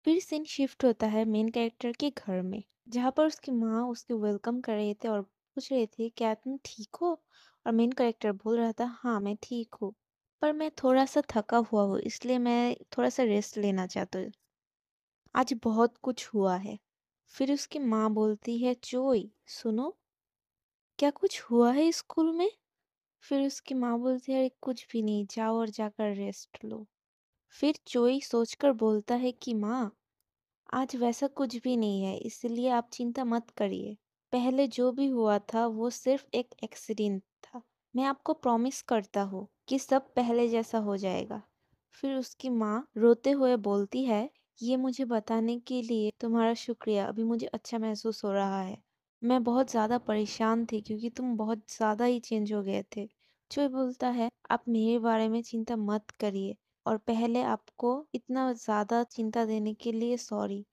फिर scene shift होता है मेन कैरेक्टर के घर में, जहाँ पर उसकी माँ उसके वेलकम कर रहे थे और पूछ रहे थे क्या तुम ठीक हो। और मेन कैरेक्टर बोल रहा था हाँ मैं ठीक हूँ, पर मैं थोड़ा सा थका हुआ हूँ इसलिए मैं थोड़ा सा रेस्ट लेना चाहता हूँ। आज बहुत कुछ हुआ है। फिर उसकी माँ बोलती है चोई सुनो, क्या कुछ हुआ है स्कूल में। फिर उसकी माँ बोलती है अरे कुछ भी नहीं, जाओ और जाकर रेस्ट लो। फिर चोई सोचकर बोलता है कि माँ आज वैसा कुछ भी नहीं है, इसलिए आप चिंता मत करिए। पहले जो भी हुआ था वो सिर्फ एक एक्सीडेंट था। मैं आपको प्रॉमिस करता हूँ कि सब पहले जैसा हो जाएगा। फिर उसकी माँ रोते हुए बोलती है ये मुझे बताने के लिए तुम्हारा शुक्रिया, अभी मुझे अच्छा महसूस हो रहा है। मैं बहुत ज़्यादा परेशान थी क्योंकि तुम बहुत ज़्यादा ही चेंज हो गए थे। चोई बोलता है आप मेरे बारे में चिंता मत करिए और पहले आपको इतना ज़्यादा चिंता देने के लिए सॉरी।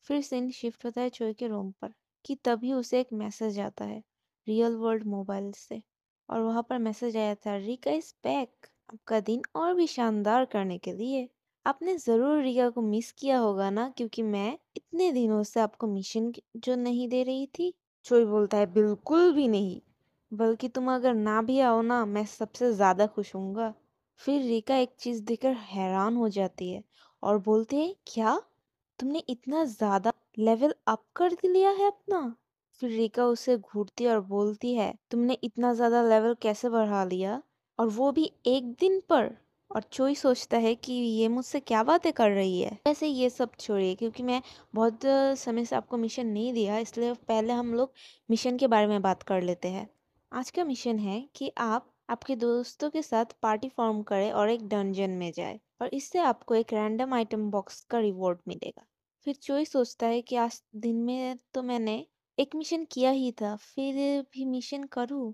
फिर सीन शिफ्ट होता है चोई के रूम पर कि तभी उसे एक मैसेज आता है रियल वर्ल्ड मोबाइल से। और वहाँ पर मैसेज आया था रिका इज बैक, आपका दिन और भी शानदार करने के लिए। आपने ज़रूर रिका को मिस किया होगा ना, क्योंकि मैं इतने दिनों से आपको मिशन जो नहीं दे रही थी। चोई बोलता है बिल्कुल भी नहीं, बल्कि तुम अगर ना भी आओ ना मैं सबसे ज़्यादा खुश होऊंगा। फिर रिका एक चीज़ देखकर हैरान हो जाती है और बोलती है क्या तुमने इतना ज्यादा लेवल अप कर लिया है अपना। फिर रिका उसे घूरती और बोलती है तुमने इतना ज्यादा लेवल कैसे बढ़ा लिया, और वो भी एक दिन पर। और चोई सोचता है कि ये मुझसे क्या बातें कर रही है। वैसे ये सब छोड़िए, क्योंकि मैं बहुत समय से आपको मिशन नहीं दिया, इसलिए पहले हम लोग मिशन के बारे में बात कर लेते हैं। आज का मिशन है कि आप आपके दोस्तों के साथ पार्टी फॉर्म करें और एक डंजन में जाए, और इससे आपको एक रैंडम आइटम बॉक्स का रिवॉर्ड मिलेगा। फिर चोई सोचता है कि आज दिन में तो मैंने एक मिशन किया ही था, फिर भी मिशन करूँ।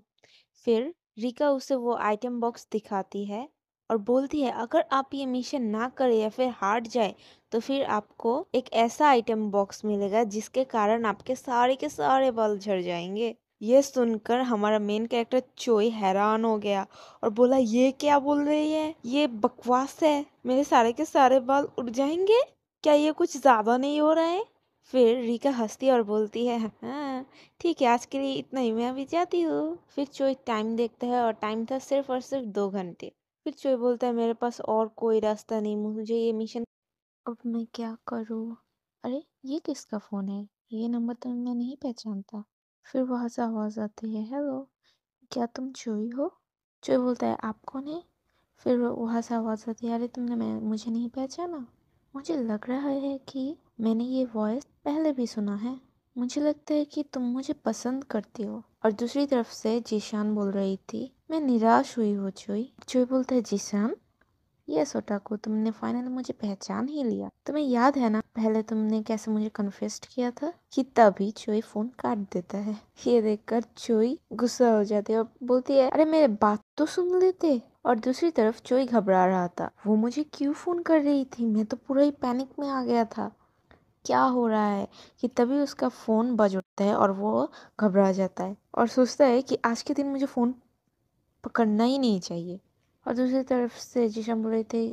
फिर रिका उसे वो आइटम बॉक्स दिखाती है और बोलती है अगर आप ये मिशन ना करें या फिर हार जाए तो फिर आपको एक ऐसा आइटम बॉक्स मिलेगा जिसके कारण आपके के सारे बाल झड़ जाएंगे। ये सुनकर हमारा मेन कैरेक्टर चोई हैरान हो गया और बोला ये क्या बोल रही है, ये बकवास है, मेरे के सारे बाल उड़ जाएंगे, क्या ये कुछ ज्यादा नहीं हो रहा है। फिर रिका हंसती और बोलती है हाँ ठीक है, आज के लिए इतना ही, मैं अभी जाती हूँ। फिर चोई टाइम देखता है और टाइम था सिर्फ और सिर्फ 2 घंटे। फिर चोई बोलता है मेरे पास और कोई रास्ता नहीं, मुझे ये मिशन, अब मैं क्या करूँ। अरे ये किसका फोन है, ये नंबर तो मैं नहीं पहचानता। फिर वहां से आवाज आती है हेलो, क्या तुम चोई हो। चोई बोलता है आप कौन है। फिर वहां से आवाज आती है अरे तुमने मुझे नहीं पहचाना। मुझे लग रहा है कि मैंने ये वॉइस पहले भी सुना है। मुझे लगता है कि तुम मुझे पसंद करती हो। और दूसरी तरफ से जीशान बोल रही थी मैं निराश हुई हूँ चोई। चोई बोलता है जीशान, यस ओटाकू, तुमने फाइनली मुझे पहचान ही लिया। तुम्हें याद है ना पहले तुमने कैसे मुझे कन्फेस्ट किया था। कि तभी चोई फोन काट देता है। ये देखकर चोई गुस्सा हो जाती है और बोलती है अरे मेरे बात तो सुन लेते। और दूसरी तरफ चोई घबरा रहा था, वो मुझे क्यों फोन कर रही थी, मैं तो पूरा ही पैनिक में आ गया था, क्या हो रहा है। कि तभी उसका फोन बज उठता है और वो घबरा जाता है और सोचता है कि आज के दिन मुझे फोन पकड़ना ही नहीं चाहिए। और दूसरी तरफ से जिशम बोल रहे थे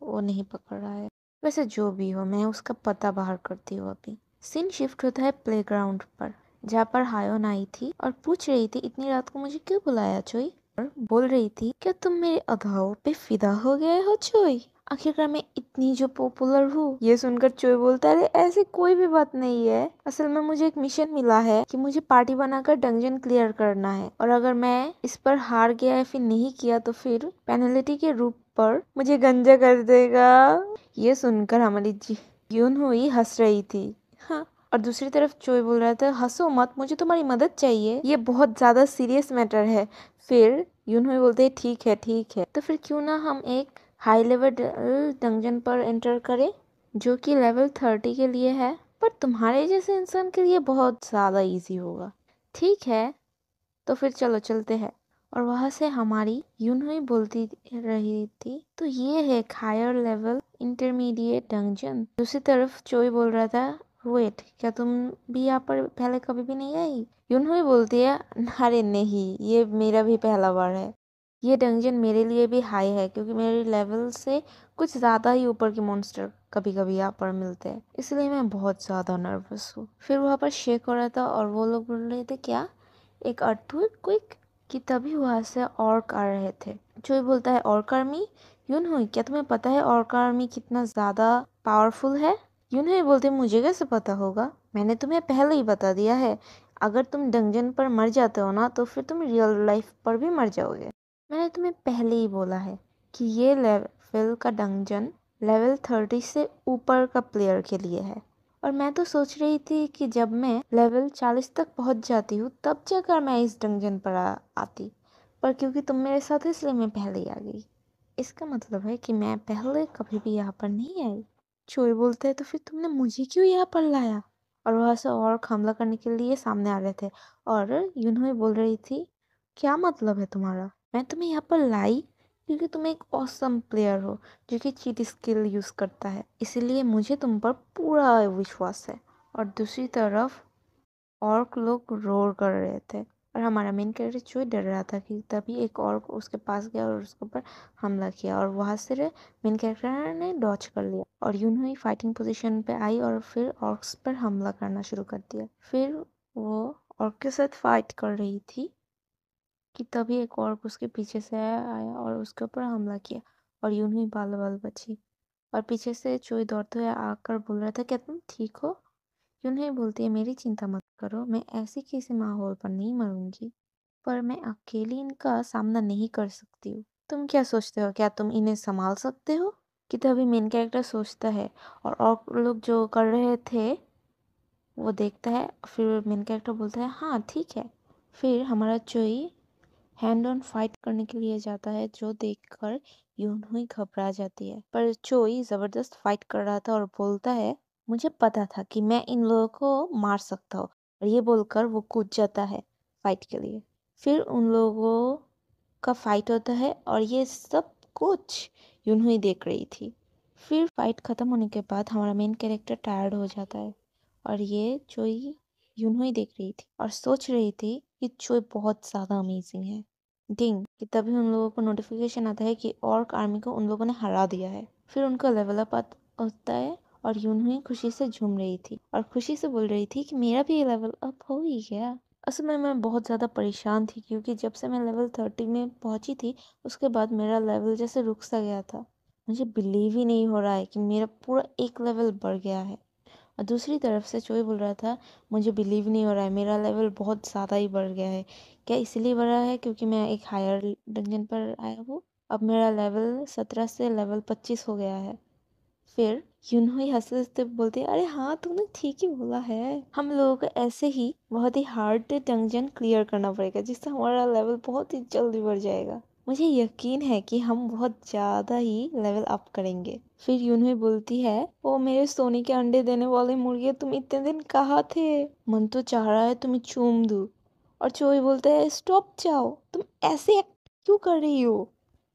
वो नहीं पकड़ रहा है। वैसे जो भी हो मैं उसका पता बाहर करती हूँ अभी। सीन शिफ्ट होता है प्लेग्राउंड पर, जहाँ पर हायोन आई थी और पूछ रही थी इतनी रात को मुझे क्यों बुलाया चोई। और बोल रही थी क्या तुम मेरे अदाओं पे फिदा हो गए हो चोई, आखिरकार मैं इतनी जो पॉपुलर हूँ। ये सुनकर चोई बोलता है अरे ऐसी कोई भी बात नहीं है, असल में मुझे एक मिशन मिला है कि मुझे पार्टी बनाकर डंजन क्लियर करना है, और अगर मैं इस पर हार गया या फिर नहीं किया तो फिर पेनल्टी के रूप पर मुझे गंजा कर देगा। ये सुनकर हमारी यून हुई हंस रही थी। हाँ, और दूसरी तरफ चोई बोल रहा था हंसो मत, मुझे तुम्हारी मदद चाहिए, ये बहुत ज्यादा सीरियस मैटर है। फिर यून हुई बोलते है ठीक है, तो फिर क्यों ना हम एक हाई लेवल डंजन पर एंटर करें जो कि लेवल 30 के लिए है, पर तुम्हारे जैसे इंसान के लिए बहुत ज़्यादा इजी होगा। ठीक है, तो फिर चलो चलते हैं। और वहाँ से हमारी यूनहुई बोलती रही थी तो ये है एक हायर लेवल इंटरमीडिएट डंजन। दूसरी तरफ चोई बोल रहा था वेट, क्या तुम भी यहाँ पर पहले कभी भी नहीं आई। यूनहुई बोलती है अरे नहीं, ये मेरा भी पहला बार है, ये डंजन मेरे लिए भी हाई है क्योंकि मेरे लेवल से कुछ ज़्यादा ही ऊपर के मॉन्स्टर कभी कभी यहाँ पर मिलते हैं, इसलिए मैं बहुत ज़्यादा नर्वस हूँ। फिर वहाँ पर शेक हो रहा था और वो लोग बोल रहे थे क्या एक अर्थक्वेक क्विक, कि तभी वहाँ से ऑर्क आ रहे थे। जो बोलता है ऑर्क आर्मी, यून हुई क्या तुम्हें पता है ऑर्क आर्मी कितना ज़्यादा पावरफुल है? यून हुई बोलते मुझे कैसे पता होगा, मैंने तुम्हें पहले ही बता दिया है। अगर तुम डंजन पर मर जाते हो ना तो फिर तुम रियल लाइफ पर भी मर जाओगे। मैंने तुम्हें पहले ही बोला है कि ये लेवल का डंजन लेवल 30 से ऊपर का प्लेयर के लिए है। और मैं तो सोच रही थी कि जब मैं लेवल 40 तक पहुंच जाती हूँ तब जाकर मैं इस डंजन पर आती, पर क्योंकि तुम मेरे साथ हो इसलिए मैं पहले ही आ गई। इसका मतलब है कि मैं पहले कभी भी यहाँ पर नहीं आई। चोई बोलते हैं तो फिर तुमने मुझे क्यों यहाँ पर लाया? और वहाँ से और हमला करने के लिए सामने आ रहे थे। और यूनहुई बोल रही थी क्या मतलब है तुम्हारा? मैं तुम्हें यहाँ पर लाई क्योंकि तुम एक ऑसम प्लेयर हो जो कि चीट स्किल यूज़ करता है, इसीलिए मुझे तुम पर पूरा विश्वास है। और दूसरी तरफ ऑर्क लोग रोर कर रहे थे और हमारा मेन कैरेक्टर चोई डर रहा था कि तभी एक ऑर्क उसके पास गया और उसके ऊपर हमला किया और वहाँ से मेन कैरेक्टर ने डॉच कर लिया और यूं ही फाइटिंग पोजीशन पे आई और फिर ऑर्क्स पर हमला करना शुरू कर दिया। फिर वो ऑर्क के साथ फाइट कर रही थी कि तभी एक ऑर्क उसके पीछे से आया और उसके ऊपर हमला किया और यूं ही बाल बाल बची। और पीछे से चोई दौड़ते हुए आकर बोल रहा था क्या तुम ठीक हो? क्यों नहीं बोलती है मेरी चिंता मत करो, मैं ऐसे किसी माहौल पर नहीं मरूंगी, पर मैं अकेली इनका सामना नहीं कर सकती हूँ। तुम क्या सोचते हो, क्या तुम इन्हें संभाल सकते हो? कि तभी मेन कैरेक्टर सोचता है और लोग जो कर रहे थे वो देखता है। फिर मेन कैरेक्टर बोलता है हाँ ठीक है। फिर हमारा चोई हैंड ऑन फाइट करने के लिए जाता है जो देखकर यूनहुई घबरा जाती है, पर चोई जबरदस्त फाइट कर रहा था और बोलता है मुझे पता था कि मैं इन लोगों को मार सकता हूँ, और ये बोलकर वो कूद जाता है फाइट के लिए। फिर उन लोगों का फाइट होता है और ये सब कुछ यूनहुई देख रही थी। फिर फाइट खत्म होने के बाद हमारा मेन कैरेक्टर टायर्ड हो जाता है और ये चोई यूनहुई देख रही थी और सोच रही थी कि चोई बहुत ज़्यादा अमेजिंग है। डिंग कि तभी उन लोगों को नोटिफिकेशन आता है कि ऑर्क आर्मी को उन लोगों ने हरा दिया है। फिर उनका लेवल अप होता है और यूनहुई खुशी से झूम रही थी और खुशी से बोल रही थी कि मेरा भी लेवल अप हो ही गया। असल में मैं बहुत ज़्यादा परेशान थी क्योंकि जब से मैं लेवल 30 में पहुंची थी उसके बाद मेरा लेवल जैसे रुक सा गया था। मुझे बिलीव ही नहीं हो रहा है कि मेरा पूरा एक लेवल बढ़ गया है। और दूसरी तरफ से चोई बोल रहा था मुझे बिलीव नहीं हो रहा है, मेरा लेवल बहुत ज़्यादा ही बढ़ गया है। क्या इसलिए बढ़ा है क्योंकि मैं एक हायर डंजन पर आया हूँ? अब मेरा लेवल 17 से लेवल 25 हो गया है। फिर यूनहुई हंसते हंसते बोलती है अरे हाँ तुमने ठीक ही बोला है, हम लोगों को ऐसे ही बहुत ही हार्ड डंजन क्लियर करना पड़ेगा जिससे हमारा लेवल बहुत ही जल्दी बढ़ जाएगा। मुझे यकीन है कि हम बहुत ज़्यादा ही लेवल अप करेंगे। फिर यूनहुई बोलती है ओ मेरे सोने के अंडे देने वाले मुर्गे, तुम इतने दिन कहाँ थे? मन तो चाह रहा है तुम्हें चूम दूँ। और चोई बोलता है स्टॉप जाओ, तुम ऐसे एक्ट क्यों कर रही हो?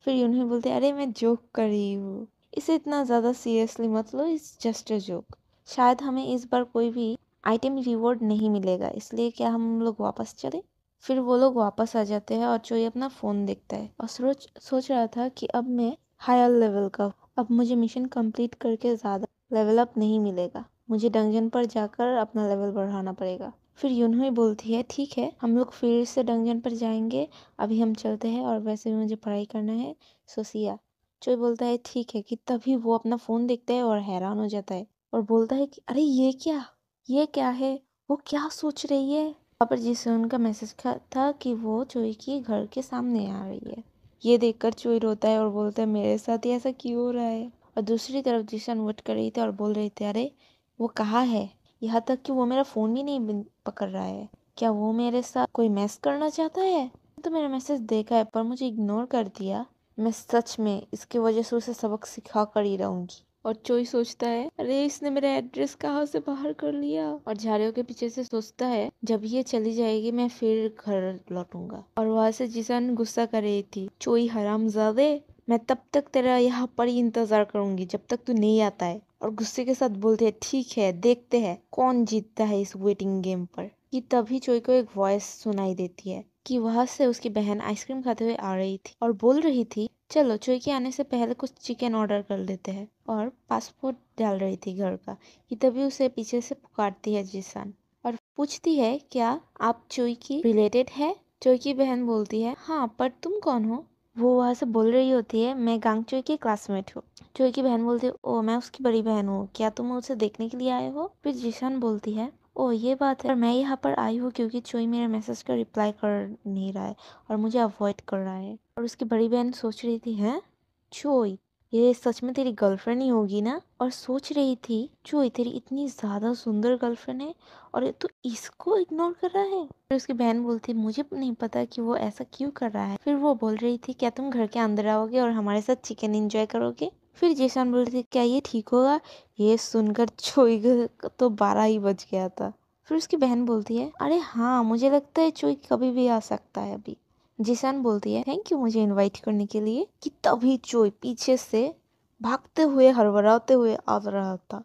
फिर यूनहुई बोलते हैं अरे मैं जोक कर रही हूँ, इसे इतना ज़्यादा सीरियसली मत लो, इट्स जस्ट अ जोक। शायद हमें इस बार कोई भी आइटम रिवॉर्ड नहीं मिलेगा, इसलिए क्या हम लोग वापस चले? फिर वो लोग वापस आ जाते हैं और चोई अपना फ़ोन देखता है और सोच रहा था कि अब मैं हायर लेवल का हूँ। अब मुझे मिशन कंप्लीट करके ज़्यादा लेवल अप नहीं मिलेगा, मुझे डंजन पर जाकर अपना लेवल बढ़ाना पड़ेगा। फिर यूनहुई बोलती है ठीक है हम लोग फिर से डंजन पर जाएंगे, अभी हम चलते हैं और वैसे भी मुझे पढ़ाई करना है, सो सिया। चोई बोलता है ठीक है कि तभी वो अपना फ़ोन देखता है और हैरान हो जाता है और बोलता है कि अरे ये क्या है? वो क्या सोच रही है? वहाँ पर जिसे उनका मैसेज था कि वो चोई के घर के सामने आ रही है। ये देखकर चोई रोता है और बोलता है मेरे साथ ही ऐसा क्यों हो रहा है? और दूसरी तरफ जिशन वेट कर रही थी और बोल रही थी अरे वो कहाँ है? यहाँ तक कि वो मेरा फ़ोन भी नहीं पकड़ रहा है। क्या वो मेरे साथ कोई मैस करना चाहता है? तो मेरा मैसेज देखा है पर मुझे इग्नोर कर दिया। मैं सच में इसकी वजह से उसे सबक सिखा कर ही रहूंगी। और चोई सोचता है अरे इसने मेरा एड्रेस कहाँ से बाहर कर लिया, और झाड़ियों के पीछे से सोचता है जब ये चली जाएगी मैं फिर घर लौटूंगा। और वहां से जिसान गुस्सा कर रही थी चोई हरामजादे, मैं तब तक तेरा यहाँ पर ही इंतजार करूंगी जब तक तू नहीं आता है। और गुस्से के साथ बोलते हैं ठीक है देखते हैं कौन जीतता है इस वेटिंग गेम पर। कि तभी चोई को एक वॉइस सुनाई देती है कि वहां से उसकी बहन आइसक्रीम खाते हुए आ रही थी और बोल रही थी चलो चोई के आने से पहले कुछ चिकन ऑर्डर कर लेते हैं। और पासपोर्ट डाल रही थी घर का कि तभी उसे पीछे से पुकारती है जिसान और पूछती है क्या आप चोई की रिलेटेड है। चोई की बहन बोलती है हाँ, पर तुम कौन हो। वो वहां से बोल रही होती है मैं गांग चोई की क्लासमेट हूँ। चोई की बहन बोलती है ओ मैं उसकी बड़ी बहन हूँ, क्या तुम उसे देखने के लिए आए हो। फिर जिशान बोलती है ओ ये बात है, पर मैं यहाँ पर आई हूँ क्योंकि चोई मेरे मैसेज का रिप्लाई कर नहीं रहा है और मुझे अवॉइड कर रहा है। और उसकी बड़ी बहन सोच रही थी हैं चोई ये सच में तेरी गर्लफ्रेंड ही होगी ना। और सोच रही थी चोई तेरी इतनी ज्यादा सुंदर गर्लफ्रेंड है और ये तो इसको इग्नोर कर रहा है। फिर उसकी बहन बोलती मुझे नहीं पता कि वो ऐसा क्यों कर रहा है। फिर वो बोल रही थी क्या तुम घर के अंदर आओगे और हमारे साथ चिकन एंजॉय करोगे। फिर जेसन बोल रही थी क्या ये ठीक होगा। ये सुनकर चोई का तो 12 ही बज गया था। फिर उसकी बहन बोलती है अरे हाँ मुझे लगता है चोई कभी भी आ सकता है अभी। जिसान बोलती है थैंक यू मुझे इनवाइट करने के लिए। कि तभी चोई पीछे से भागते हुए हड़बड़ाते हुए आ रहा था।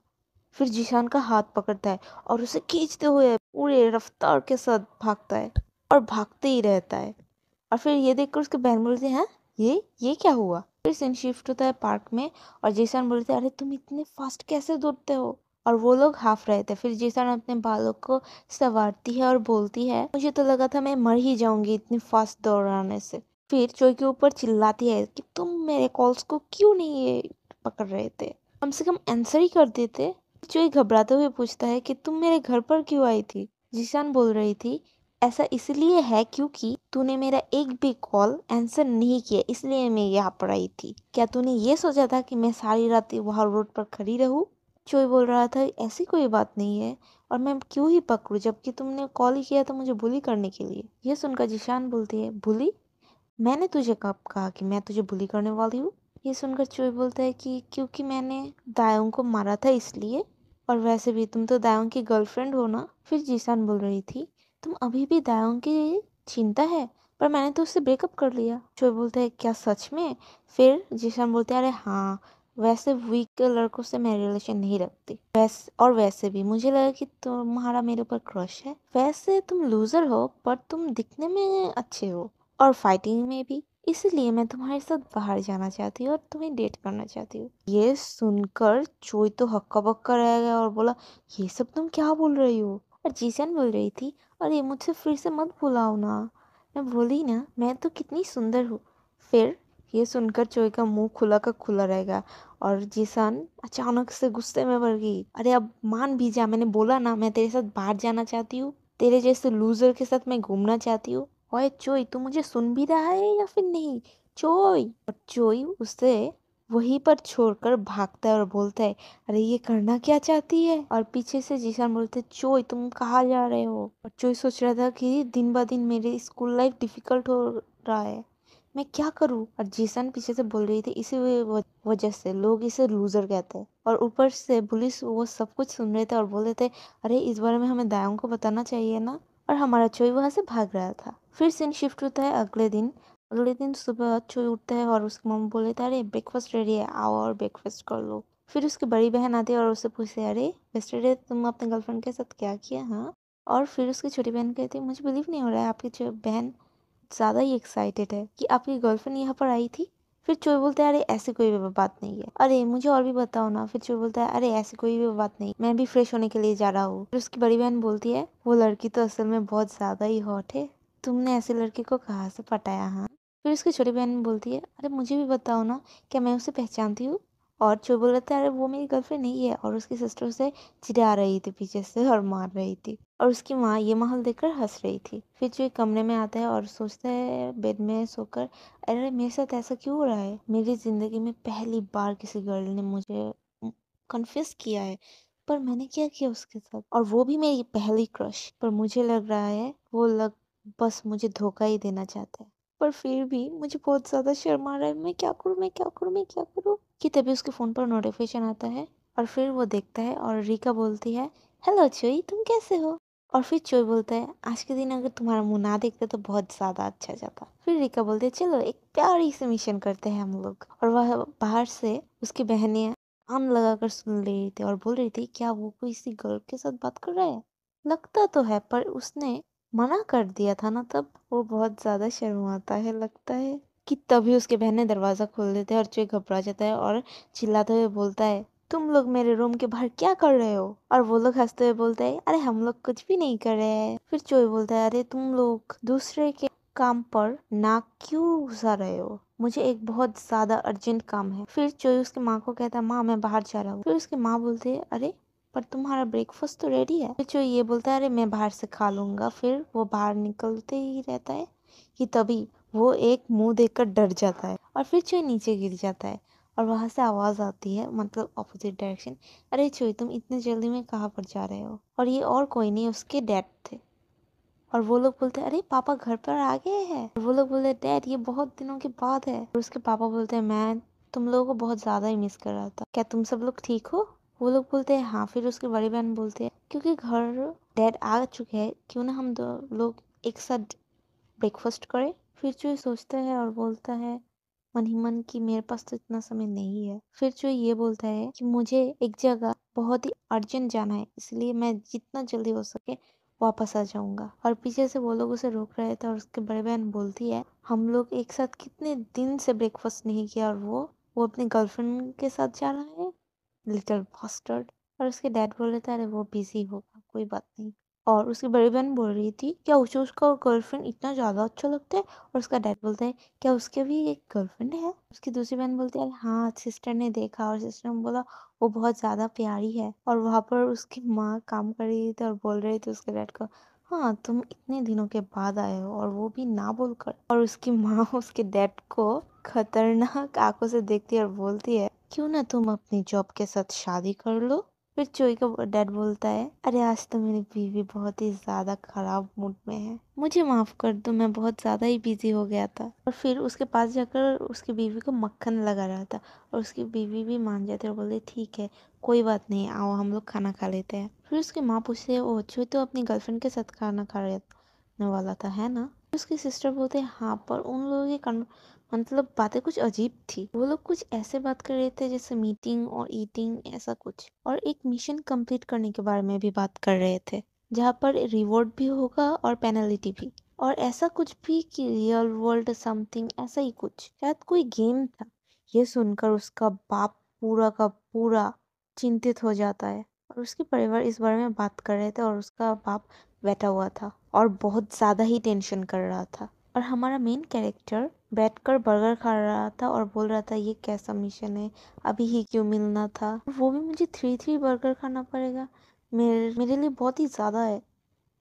फिर जिशान का हाथ पकड़ता है और उसे खींचते हुए पूरे रफ्तार के साथ भागता है और भागते ही रहता है। और फिर ये देखकर उसके बहन बोलती है हाँ ये क्या हुआ। फिर सीन शिफ्ट होता है पार्क में और जीसान बोलते हैं अरे तुम इतने फास्ट कैसे दौड़ते हो। और वो लोग हाफ रहे थे। फिर जीसान अपने बालों को संवारती है और बोलती है मुझे तो लगा था मैं मर ही जाऊंगी इतनी फास्ट दौड़ाने से। फिर चोई के ऊपर चिल्लाती है कि तुम मेरे कॉल्स को क्यों नहीं ये पकड़ रहे थे, कम से कम आंसर ही कर देते। चोई घबराते हुए पूछता है कि तुम मेरे घर पर क्यों आई थी। जीशान बोल रही थी ऐसा इसलिए है क्योंकि तूने मेरा एक भी कॉल आंसर नहीं किया इसलिए मैं यहाँ पर आई थी। क्या तूने ये सोचा था कि मैं सारी रात वहाँ रोड पर खड़ी रहूं। चोई बोल रहा था ऐसी कोई बात नहीं है और मैं क्यों ही पकड़ूं जबकि तुमने कॉल ही किया था मुझे बुली करने के लिए। ये सुनकर जिशान बोलती है बुली, मैंने तुझे कब कहा कि मैं तुझे बुली करने वाली हूँ। ये सुनकर चोई बोलता है कि क्योंकि मैंने दायों को मारा था इसलिए, और वैसे भी तुम तो दायों की गर्लफ्रेंड हो ना। फिर जीसान बोल रही थी तुम अभी भी दायों की चिंता है, पर मैंने तो उससे ब्रेकअप कर लिया। चोई बोलता है क्या सच में। फिर जीसान बोलते हैं अरे हाँ, वैसे वीक लड़कों से मैं रिलेशन नहीं रखती। वैसे भी मुझे लगा कि तुम्हारा मेरे ऊपर क्रश है। वैसे तुम लूजर हो पर तुम दिखने में अच्छे हो और फाइटिंग में भी, इसलिए मैं तुम्हारे साथ बाहर जाना चाहती हूँ और तुम्हें डेट करना चाहती हूँ। ये सुनकर चोई तो हक्का बक्का रह गया और बोला ये सब तुम क्या बोल रही हो। और जीसन बोल रही थी अरे मुझसे फिर से मत बुलाओ ना, मैं बोली ना मैं तो कितनी सुंदर हूँ। फिर ये सुनकर चोई का मुंह खुला का खुला रहेगा और जीसन अचानक से गुस्से में भर गई। अरे अब मान भी जा, मैंने बोला ना मैं तेरे साथ बाहर जाना चाहती हूँ, तेरे जैसे लूजर के साथ मैं घूमना चाहती हूँ। ओए चोई तू मुझे सुन भी रहा है या फिर नहीं चोई। और चोई उसे वहीं पर छोड़कर भागता है और बोलता है अरे ये करना क्या चाहती है। और पीछे से जीशान बोलते चोई तुम कहाँ जा रहे हो। और चोई सोच रहा था कि दिन ब दिन मेरी स्कूल लाइफ डिफिकल्ट हो रहा है, मैं क्या करूं। और जीसन पीछे से बोल रही थी इसी वजह से लोग इसे लूजर कहते हैं। और ऊपर से पुलिस वो सब कुछ सुन रहे थे और बोल रहे थे अरे इस बारे में हमें दायों को बताना चाहिए ना। और हमारा चोई वहां से भाग रहा था। फिर सीन शिफ्ट होता है अगले दिन। अगले दिन सुबह चोई उठता है और उसकी मम्मी बोले थे अरे ब्रेकफास्ट रेडी है आओ और ब्रेकफास्ट कर लो। फिर उसकी बड़ी बहन आती है और उससे पूछते अरे yesterday तुम अपने गर्लफ्रेंड के साथ क्या किया हाँ। और फिर उसकी छोटी बहन कहती है मुझे बिलीव नहीं हो रहा है आपकी बहन ज्यादा ही एक्साइटेड है कि आपकी गर्लफ्रेंड यहाँ पर आई थी। फिर चोई बोलता है अरे ऐसी कोई भी बात नहीं है, अरे मुझे और भी बताओ ना। फिर चोई बोलता है अरे ऐसी कोई भी बात नहीं, मैं भी फ्रेश होने के लिए जा रहा हूँ। फिर उसकी बड़ी बहन बोलती है वो लड़की तो असल में बहुत ज्यादा ही हॉट है, तुमने ऐसी लड़की को कहाँ से पटाया हाँ। फिर उसकी छोटी बहन बोलती है अरे मुझे भी बताओ ना, क्या मैं उसे पहचानती हूँ। और चोई बोल रहा था अरे वो मेरी गर्लफ्रेंड नहीं है। और उसकी सिस्टर उसे चिढ़ा रही थी पीछे से और मार रही थी। और उसकी माँ ये माहौल देखकर हंस रही थी। फिर जो एक कमरे में आता है और सोचता है बेड में सोकर अरे मेरे साथ ऐसा क्यों हो रहा है। मेरी जिंदगी में पहली बार किसी गर्ल ने मुझे कन्फेस किया है, पर मैंने क्या किया उसके साथ, और वो भी मेरी पहली क्रश। पर मुझे लग रहा है वो लग बस मुझे धोखा ही देना चाहता है। पर फिर भी मुझे बहुत ज्यादा शर्म आ रहा है, मैं क्या करूँ मैं क्या करूँ मैं क्या करूँ। कि तभी उसके फोन पर नोटिफिकेशन आता है और फिर वो देखता है और रिका बोलती है हेलो चोई तुम कैसे हो। और फिर चोई बोलता है आज के दिन अगर तुम्हारा मुंह ना देखते तो बहुत ज्यादा अच्छा जाता। फिर रिका बोलते है चलो एक प्यारी सी मिशन करते हैं हम लोग। और वह बाहर से उसकी बहनें कान लगाकर सुन रही थी और बोल रही थी क्या वो कोई किसी गर्ल के साथ बात कर रहा है। लगता तो है पर उसने मना कर दिया था ना, तब वो बहुत ज्यादा शर्माता है लगता है। कि तभी उसके बहन ने दरवाज़ा खोल देते हैं और चोई घबरा जाता है और चिल्लाते हुए बोलता है, तुम लोग मेरे रूम के बाहर क्या कर रहे हो? और वो लोग हंसते हुए बोलते हैं, अरे हम लोग कुछ भी नहीं कर रहे हैं। फिर चोई बोलता है, अरे तुम लोग दूसरे के काम पर नाक क्यों घुसा रहे हो? मुझे एक बहुत ज्यादा अर्जेंट काम है। फिर चोई उसकी माँ को कहता है, माँ मैं बाहर जा रहा हूँ। फिर उसकी माँ बोलती है, अरे पर तुम्हारा ब्रेकफास्ट तो रेडी है। फिर चोई ये बोलता है, अरे मैं बाहर से खा लूंगा। फिर वो बाहर निकलते ही रहता है कि तभी वो एक मुंह देखकर डर जाता है और फिर चोई नीचे गिर जाता है और वहां से आवाज आती है, मतलब ऑपोजिट डायरेक्शन, अरे चोई तुम इतने जल्दी में कहाँ पर जा रहे हो? और ये और कोई नहीं, उसके डैड थे। और वो लोग बोलते हैं, अरे पापा घर पर आ गए हैं। और वो लोग बोलते हैं, डैड ये बहुत दिनों के बाद है। और उसके पापा बोलते हैं, मैं तुम लोगों को बहुत ज्यादा ही मिस कर रहा था, क्या तुम सब लोग ठीक हो? वो लोग बोलते हैं हाँ। फिर उसकी बड़ी बहन बोलती है, क्योंकि घर डैड आ चुके हैं, क्यों ना हम दो लोग एक साथ ब्रेकफास्ट करें। फिर जो सोचता है और बोलता है मन ही मन कि मेरे पास तो इतना समय नहीं है। फिर जो ये बोलता है कि मुझे एक जगह बहुत ही अर्जेंट जाना है, इसलिए मैं जितना जल्दी हो सके वापस आ जाऊंगा। और पीछे से वो लोग उसे रोक रहे थे और उसकी बड़ी बहन बोलती है, हम लोग एक साथ कितने दिन से ब्रेकफास्ट नहीं किया और वो अपनी गर्लफ्रेंड के साथ जा रहा है, लिटिल बास्टर्ड। और उसके डैड बोल रहे थे, अरे वो बिजी होगा, कोई बात नहीं। और उसकी बड़ी बहन बोल रही थी, क्या उसे उसका गर्लफ्रेंड इतना ज्यादा अच्छा लगता है? और उसका डैड बोलता है, क्या उसके भी एक गर्लफ्रेंड है? उसकी दूसरी बहन बोलती है, हाँ सिस्टर ने देखा। और सिस्टर ने बोला, वो बहुत ज्यादा प्यारी है। और वहां पर उसकी माँ काम कर रही थी और बोल रही थी उसके डैड को, हाँ तुम इतने दिनों के बाद आए हो और वो भी ना बोलकर। और उसकी माँ उसके डैड को खतरनाक आंखों से देखती है और बोलती है, क्यों ना तुम अपनी जॉब के साथ शादी कर लो? फिर चोई का डैड बोलता है, अरे आज तो मेरी बीवी बहुत ही ज्यादा खराब मूड में है, मुझे माफ कर दो, मैं बहुत ज्यादा ही बिजी हो गया था। और फिर उसके पास जाकर उसकी बीवी को मक्खन लगा रहा था और उसकी बीवी भी मान जाती है और बोलती ठीक है, कोई बात नहीं, आओ हम लोग खाना खा लेते हैं। फिर उसकी माँ पूछती है, ओ चोई तो अपनी गर्लफ्रेंड के साथ खाना खाने वाला था है ना? उसकी सिस्टर बोलते हैं, हाँ पर उन लोगों की मतलब बातें कुछ अजीब थी। वो लोग कुछ ऐसे बात कर रहे थे जैसे मीटिंग और ईटिंग ऐसा कुछ, और एक मिशन कंप्लीट करने के बारे में भी बात कर रहे थे, जहाँ पर रिवॉर्ड भी होगा और पेनल्टी भी, और ऐसा कुछ भी कि रियल वर्ल्ड समथिंग, ऐसा ही कुछ, शायद कोई गेम था। ये सुनकर उसका बाप पूरा का पूरा चिंतित हो जाता है और उसके परिवार इस बारे में बात कर रहे थे और उसका बाप बैठा हुआ था और बहुत ज्यादा ही टेंशन कर रहा था। और हमारा मेन कैरेक्टर बैठकर बर्गर खा रहा था और बोल रहा था, ये कैसा मिशन है, अभी ही क्यों मिलना था, वो भी मुझे 3 बर्गर खाना पड़ेगा, मेरे लिए बहुत ही ज्यादा है,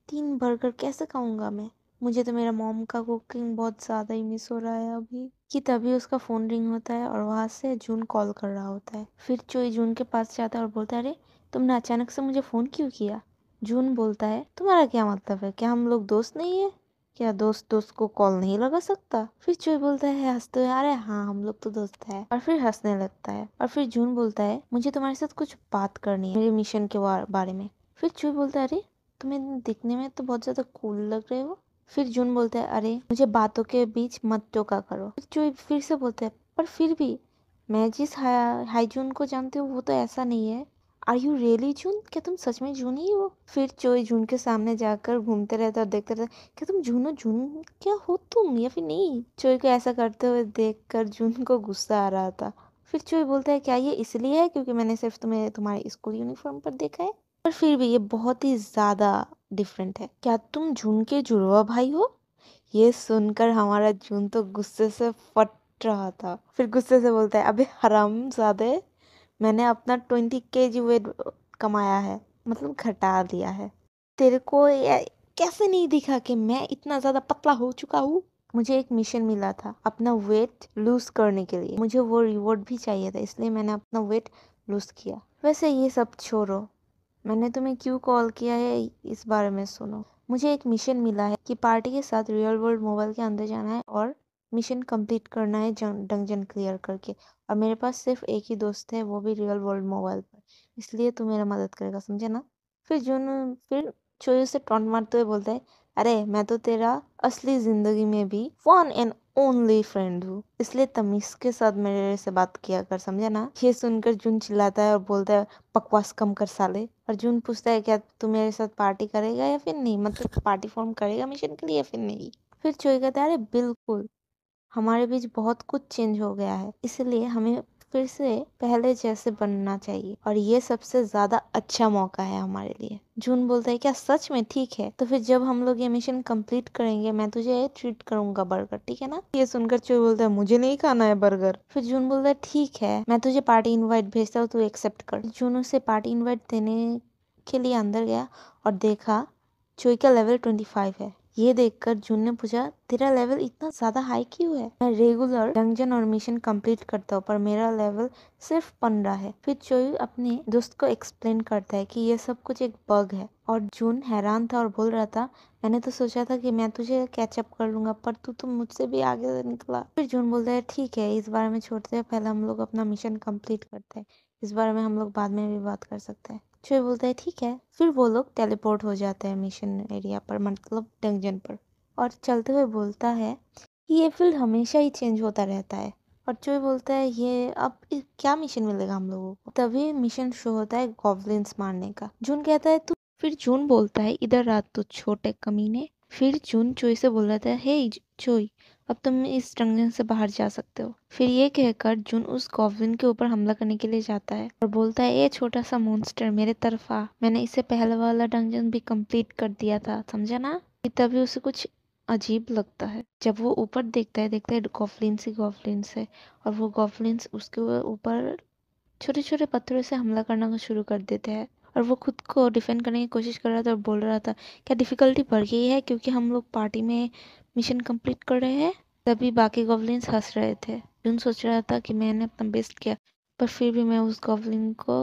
3 बर्गर कैसे खाऊंगा मैं? मुझे तो मेरा मॉम का कुकिंग बहुत ज्यादा ही मिस हो रहा है अभी। कि तभी उसका फोन रिंग होता है और वहां से जून कॉल कर रहा होता है। फिर चोई जून के पास जाता है और बोलता है, अरे तुमने अचानक से मुझे फोन क्यों किया? जून बोलता है, तुम्हारा क्या मतलब है, क्या हम लोग दोस्त नहीं है? क्या दोस्त दोस्त को कॉल नहीं लगा सकता? फिर चोई बोलता है हंसते हुए, अरे हाँ हम लोग तो दोस्त है। और फिर हंसने लगता है और फिर जून बोलता है, मुझे तुम्हारे साथ कुछ बात करनी है मेरे मिशन के बारे में। फिर चोई बोलता है, अरे तुम्हें दिखने में तो बहुत ज्यादा कूल लग रहे हो। फिर जून बोलता है, अरे मुझे बातों के बीच मत टोका करो। फिर चोई फिर से बोलता है, पर फिर भी मैं जिस हाई जून को जानती हूँ वो तो ऐसा नहीं है। आर यू रियली जून, क्या तुम सच में जून ही हो? फिर चोई जून के सामने जाकर घूमते रहता और देखते रहता, क्या तुम जून हो? जून क्या हो तुम या फिर नहीं? चोई को ऐसा करते हुए देखकर जून को गुस्सा आ रहा था। फिर चोई बोलता है, क्या ये इसलिए है क्योंकि मैंने सिर्फ तुम्हें तुम्हारे स्कूल यूनिफॉर्म पर देखा है? पर फिर भी ये बहुत ही ज्यादा डिफरेंट है, क्या तुम जून के जुड़वा भाई हो? ये सुनकर हमारा जून तो गुस्से से फट रहा था। फिर गुस्से से बोलता है, अबे हरामजादे, मैंने अपना 20 kg वेट कमाया है, मतलब घटा दिया है, तेरे को कैसे नहीं दिखा कि मैं इतना ज्यादा पतला हो चुका हूँ? मुझे एक मिशन मिला था अपना वेट लूज करने के लिए, मुझे वो रिवॉर्ड भी चाहिए था, इसलिए मैंने अपना वेट लूज किया। वैसे ये सब छोड़ो, मैंने तुम्हें क्यों कॉल किया है इस बारे में सुनो। मुझे एक मिशन मिला है कि पार्टी के साथ रियल वर्ल्ड मोबाइल के अंदर जाना है और मिशन कंप्लीट करना है डंजन क्लियर करके। और मेरे पास सिर्फ एक ही दोस्त है, वो भी रियल वर्ल्ड मोबाइल पर, इसलिए तू मेरा मदद करेगा, समझे ना? फिर चोयू से टॉन्ट मारते हुए बोलता है, अरे मैं तो तेरा असली जिंदगी में भी वन एंड ओनली फ्रेंड हूँ, इसलिए तमीज के साथ मेरे से बात किया कर, समझा ना? ये सुनकर जून चिल्लाता है और बोलता है, बकवास कम कर साले। अर्जुन पूछता है, क्या तू मेरे साथ पार्टी करेगा या फिर नहीं, मतलब पार्टी फॉर्म करेगा मिशन के लिए या फिर नहीं? फिर चोई कहता है, अरे बिल्कुल, हमारे बीच बहुत कुछ चेंज हो गया है, इसलिए हमें फिर से पहले जैसे बनना चाहिए और ये सबसे ज्यादा अच्छा मौका है हमारे लिए। जून बोलता है क्या सच में? ठीक है, तो फिर जब हम लोग ये मिशन कंप्लीट करेंगे मैं तुझे ट्रीट करूंगा बर्गर, ठीक है ना? ये सुनकर चोई बोलता है मुझे नहीं खाना है बर्गर। फिर जून बोलता है ठीक है, मैं तुझे पार्टी इनवाइट भेजता हूँ, तू एक्सेप्ट कर। जून उसे पार्टी इनवाइट देने के लिए अंदर गया और देखा चोई का लेवल 25 है। ये देखकर जून ने पूछा तेरा लेवल इतना ज्यादा हाई क्यों है? मैं रेगुलर डंजन और मिशन कंप्लीट करता हूँ पर मेरा लेवल सिर्फ 15 है। फिर चोई अपने दोस्त को एक्सप्लेन करता है कि ये सब कुछ एक बग है और जून हैरान था और बोल रहा था मैंने तो सोचा था कि मैं तुझे कैचअप कर लूंगा पर तू तो मुझसे भी आगे निकला। फिर जून बोलता है ठीक है, इस बारे में छोड़ते हैं, पहले हम लोग अपना मिशन कंप्लीट करते हैं, इस बारे में हम लोग बाद में भी बात कर सकते हैं। चोई बोलता है ठीक है। फिर वो लोग टेलीपोर्ट हो जाते हैं मिशन एरिया पर, मतलब डंजन पर, और चलते हुए बोलता है कि ये फील्ड हमेशा ही चेंज होता रहता है। और चोई बोलता है ये अब क्या मिशन मिलेगा हम लोगों को? तभी मिशन शुरू होता है गॉब्लिन्स मारने का। जून कहता है तू। फिर जून बोलता है इधर आ तू छोटे कमीने। फिर जून चोई से बोल रहा था हे चोई, अब तुम इस डंजन से बाहर जा सकते हो। फिर ये कहकर जून उस गॉब्लिन के ऊपर हमला करने के लिए जाता है और बोलता है ये छोटा सा मॉन्स्टर मेरे तरफ आ, मैंने इससे पहले वाला डंजन भी कंप्लीट कर दिया था, समझा ना? तभी उसे कुछ अजीब लगता है। जब वो ऊपर देखता है गॉब्लिन्स ही गॉब्लिन्स है और वो गॉब्लिन्स उसके ऊपर छोटे छोटे पत्थरों से हमला करना शुरू कर देते हैं। और वो खुद को डिफेंड करने की कोशिश कर रहा था और बोल रहा था क्या डिफिकल्टी बढ़ गई है क्योंकि हम लोग पार्टी में मिशन कंप्लीट कर रहे हैं? तभी बाकी गॉब्लिन्स हंस रहे थे। जून सोच रहा था कि मैंने अपना बेस्ट किया पर फिर भी मैं उस गॉब्लिन को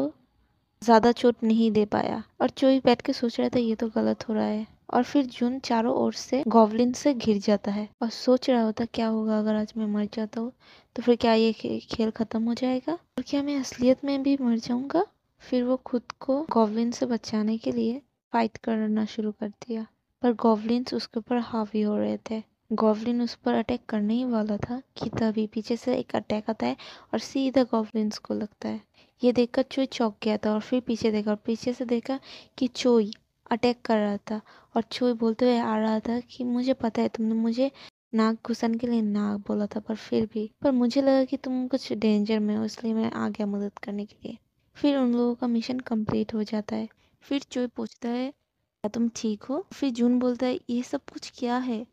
ज्यादा चोट नहीं दे पाया। और चोई बैठ के सोच रहा था ये तो गलत हो रहा है। और फिर जून चारों ओर से गॉब्लिन से घिर जाता है और सोच रहा होता क्या होगा अगर आज मैं मर जाता हूँ, तो फिर क्या ये खेल खत्म हो जाएगा और क्या मैं असलियत में भी मर जाऊंगा? फिर वो खुद को गॉब्लिन से बचाने के लिए फाइट करना शुरू कर दिया पर गॉब्लिन्स उसके ऊपर हावी हो रहे थे। गॉब्लिन उस पर अटैक करने ही वाला था कि तभी पीछे से एक अटैक आता है और सीधा गॉब्लिन्स को लगता है। ये देखकर चोई चौंक गया था और फिर पीछे देखा और पीछे से देखा कि चोई अटैक कर रहा था और चोई बोलते हुए आ रहा था कि मुझे पता है तुमने मुझे नाक घुसाने के लिए नाक बोला था पर फिर भी पर मुझे लगा कि तुम कुछ डेंजर में हो इसलिए मैं आ गया मदद करने के लिए। फिर उन लोगों का मिशन कंप्लीट हो जाता है। फिर चोई पूछता है क्या तुम ठीक हो? फिर जून बोलता है ये सब कुछ क्या है,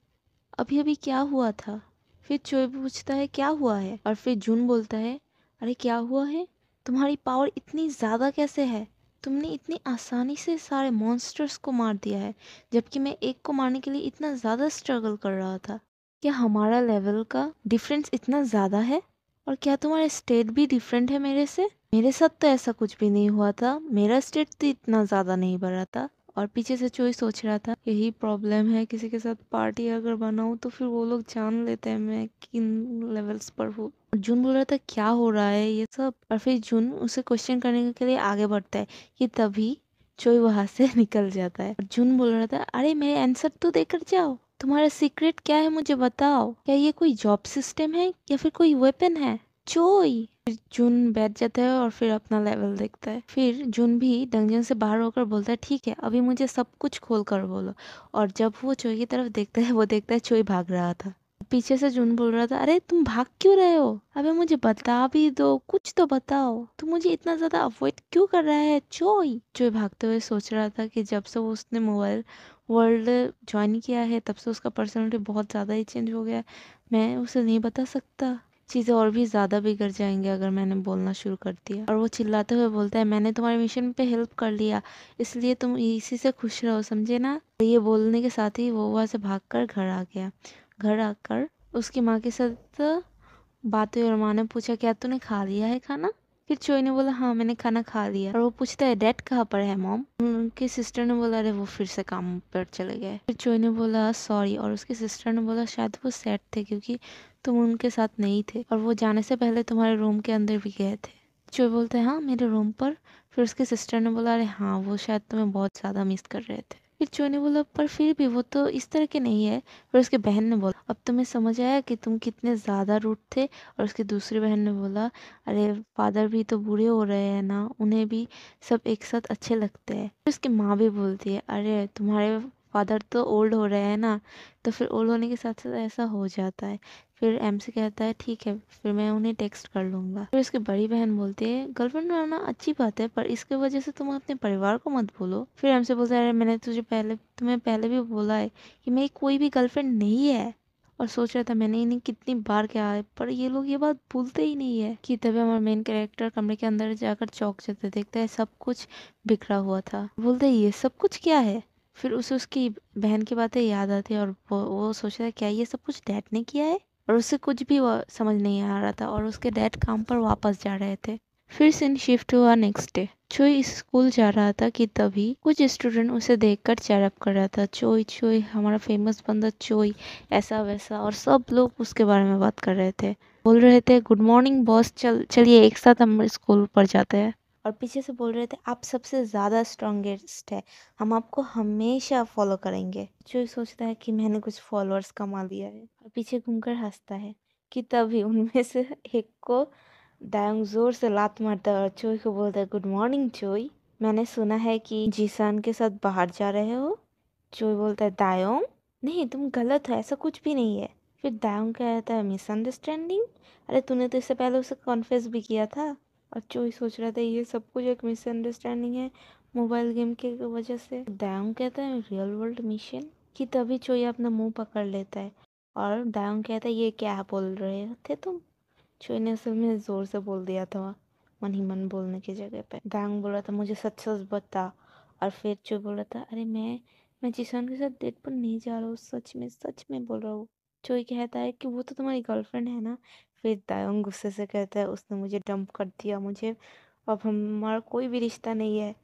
अभी अभी क्या हुआ था? फिर चोई पूछता है क्या हुआ है? और फिर जून बोलता है अरे क्या हुआ है? तुम्हारी पावर इतनी ज्यादा कैसे है? तुमने इतनी आसानी से सारे मॉन्स्टर्स को मार दिया है जबकि मैं एक को मारने के लिए इतना ज्यादा स्ट्रगल कर रहा था। क्या हमारा लेवल का डिफरेंस इतना ज्यादा है? और क्या तुम्हारा स्टेट भी डिफरेंट है मेरे से? मेरे साथ तो ऐसा कुछ भी नहीं हुआ था, मेरा स्टेट तो इतना ज्यादा नहीं बढ़ा था। और पीछे से चोई सोच रहा था यही प्रॉब्लम है, किसी के साथ पार्टी अगर बनाऊं तो फिर वो लोग जान लेते हैं मैं किन लेवल्स पर हूँ। और जून बोल रहा था क्या हो रहा है ये सब? और फिर जून उसे क्वेश्चन करने के लिए आगे बढ़ता है कि तभी चोई वहां से निकल जाता है। और जून बोल रहा था अरे मेरे आंसर तो देकर जाओ, तुम्हारा सीक्रेट क्या है मुझे बताओ, क्या ये कोई जॉब सिस्टम है या फिर कोई वेपन है? चोई। फिर जून बैठ जाता है और फिर अपना लेवल देखता है। फिर जून भी डंजन से बाहर होकर बोलता है ठीक है अभी मुझे सब कुछ खोल कर बोलो। और जब वो चोई की तरफ देखता है वो देखता है चोई भाग रहा था। पीछे से जून बोल रहा था अरे तुम भाग क्यों रहे हो? अबे मुझे बता भी दो, कुछ तो बताओ, तुम मुझे इतना ज्यादा अवॉइड क्यों कर रहा है चोई? चोई भागते हुए सोच रहा था कि जब से वो उसने मोबाइल वर्ल्ड ज्वाइन किया है तब से उसका पर्सनालिटी बहुत ज़्यादा ही चेंज हो गया है। मैं उसे नहीं बता सकता, चीज़ें और भी ज़्यादा बिगड़ जाएंगे अगर मैंने बोलना शुरू कर दिया। और वो चिल्लाते हुए बोलता है मैंने तुम्हारे मिशन पे हेल्प कर लिया इसलिए तुम इसी से खुश रहो, समझे ना? ये बोलने के साथ ही वो वहाँ से भागकर घर आ गया। घर आकर उसकी माँ के साथ बात हुई और माँ ने पूछा क्या तूने खा लिया है खाना? फिर चोई ने बोला हाँ मैंने खाना खा लिया। और वो पूछता है डैड कहाँ पर है मॉम? उनकी सिस्टर ने बोला अरे वो फिर से काम पर चले गए। फिर चोई ने बोला सॉरी और उसकी सिस्टर ने बोला शायद वो सैड थे क्योंकि तुम उनके साथ नहीं थे और वो जाने से पहले तुम्हारे रूम के अंदर भी गए थे। चोई बोलते हैं हाँ मेरे रूम पर? फिर उसकी सिस्टर ने बोला अरे हाँ वो शायद तुम्हें बहुत ज़्यादा मिस कर रहे थे। फिर चोई ने बोला पर फिर भी वो तो इस तरह के नहीं है। फिर उसकी बहन ने बोला अब तुम्हें समझ आया कि तुम कितने ज़्यादा रूड थे। और उसकी दूसरी बहन ने बोला अरे फादर भी तो बूढ़े हो रहे हैं ना, उन्हें भी सब एक साथ अच्छे लगते हैं। फिर उसकी माँ भी बोलती है अरे तुम्हारे फादर तो ओल्ड हो रहे हैं ना, तो फिर ओल्ड होने के साथ साथ ऐसा हो जाता है। फिर एमसी कहता है ठीक है, फिर मैं उन्हें टेक्स्ट कर लूंगा। फिर उसकी बड़ी बहन बोलती है गर्लफ्रेंड बनाना अच्छी बात है, पर इसके वजह से तुम अपने परिवार को मत भूलो। फिर एमसी बोलता है अरे मैंने तुम्हें पहले भी बोला है कि मेरी कोई भी गर्लफ्रेंड नहीं है। और सोच रहा था मैंने इन्हें कितनी बार क्या है, पर ये लोग ये बात भूलते ही नहीं है। कि तभी हमारा मेन कैरेक्टर कमरे के अंदर जाकर चौंक जाता है, देखता है सब कुछ बिखरा हुआ था। बोलते है ये सब कुछ क्या है। फिर उसे उसकी बहन की बातें याद आती है और वो सोचता है क्या ये सब कुछ डैड ने किया है। और उसे कुछ भी वो समझ नहीं आ रहा था और उसके डैड काम पर वापस जा रहे थे। फिर सीन शिफ्ट हुआ नेक्स्ट डे। चोई स्कूल जा रहा था कि तभी कुछ स्टूडेंट उसे देखकर चेयरअप कर रहा था, चोई चोई हमारा फेमस बंदा चोई, ऐसा वैसा। और सब लोग उसके बारे में बात कर रहे थे, बोल रहे थे गुड मॉर्निंग बॉस, चलिए एक साथ हम स्कूल पर जाते हैं। और पीछे से बोल रहे थे आप सबसे ज़्यादा स्ट्रॉन्गेस्ट है, हम आपको हमेशा फॉलो करेंगे। जो सोचता है कि मैंने कुछ फॉलोअर्स कमा लिया है और पीछे घूमकर हंसता है कि तभी उनमें से एक को दायोंग जोर से लात मारता है और चोई को बोलता है गुड मॉर्निंग चोई, मैंने सुना है कि जीसान के साथ बाहर जा रहे हो। चोई बोलता है दायोंग नहीं तुम गलत हो, ऐसा कुछ भी नहीं है। फिर दायोंग कहता है मिसअंडरस्टैंडिंग, अरे तूने तो इससे पहले उसे कॉन्फेस भी किया था। और चोई सोच रहा था ये सब कुछ एक मिसअंडरस्टैंडिंग है मोबाइल गेम के वजह से। दायोंग कहता है रियल वर्ल्ड मिशन। कि तभी चोई अपना मुंह पकड़ लेता है और दायोंग कहता है ये क्या बोल रहे थे तुम। चोई ने असल में जोर से बोल दिया था मन ही मन बोलने की जगह पे। दायोंग बोल रहा था मुझे सच सच बता। और फिर चोई बोल रहा था अरे मैं जिसान के साथ डेट पर नहीं जा रहा हूँ, सच में बोल रहा हूँ। चोई कहता है कि वो तो तुम्हारी गर्लफ्रेंड है ना। फिर दायोंग गुस्से से कहता है उसने मुझे डंप कर दिया, मुझे अब हमारा कोई भी रिश्ता नहीं है।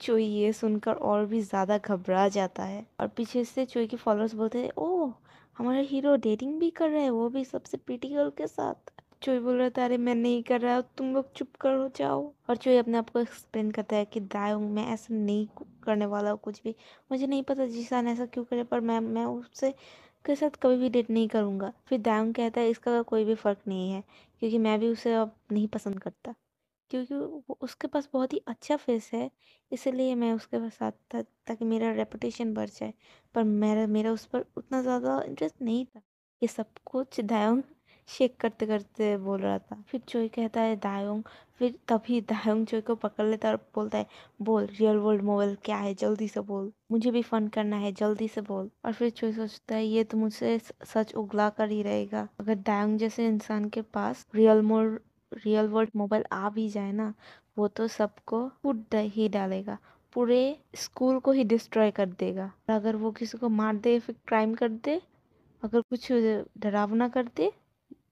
चोई ये सुनकर और भी ज़्यादा घबरा जाता है और पीछे से चोई के फॉलोअर्स बोलते हैं ओह हमारा हीरो डेटिंग भी कर रहा है, वो भी सबसे प्रीटी गर्ल के साथ। चोई बोल रहा था अरे मैं नहीं कर रहा, तुम लोग चुप करो जाओ। और चोई अपने आप को एक्सप्लेन करता है कि दायोंग मैं ऐसा नहीं करने वाला हूँ कुछ भी, मुझे नहीं पता जीसान ऐसा क्यों करे, पर मैं उससे के साथ कभी भी डेट नहीं करूँगा। फिर दायोंग कहता है इसका कोई भी फ़र्क नहीं है क्योंकि मैं भी उसे अब नहीं पसंद करता, क्योंकि उसके पास बहुत ही अच्छा फेस है, इसलिए मैं उसके पास साथ था ताकि मेरा रेपुटेशन बढ़ जाए। पर मेरा मेरा उस पर उतना ज़्यादा इंटरेस्ट नहीं था। ये सब कुछ दायोंग शेक करते करते बोल रहा था। फिर चोई कहता है दायोंग, फिर तभी दायोंग चोई को पकड़ लेता है और बोलता है बोल रियल वर्ल्ड मोबाइल क्या है, जल्दी से बोल, मुझे भी फन करना है, जल्दी से बोल। और फिर चोई सोचता है ये तो मुझसे सच उगला कर ही रहेगा, अगर दायोंग जैसे इंसान के पास रियल वर्ल्ड मोबाइल आ भी जाए ना, वो तो सबको कूट ही डालेगा, पूरे स्कूल को ही डिस्ट्रॉय कर देगा। और अगर वो किसी को मार दे, फिर क्राइम कर दे, अगर कुछ डरावना कर दे।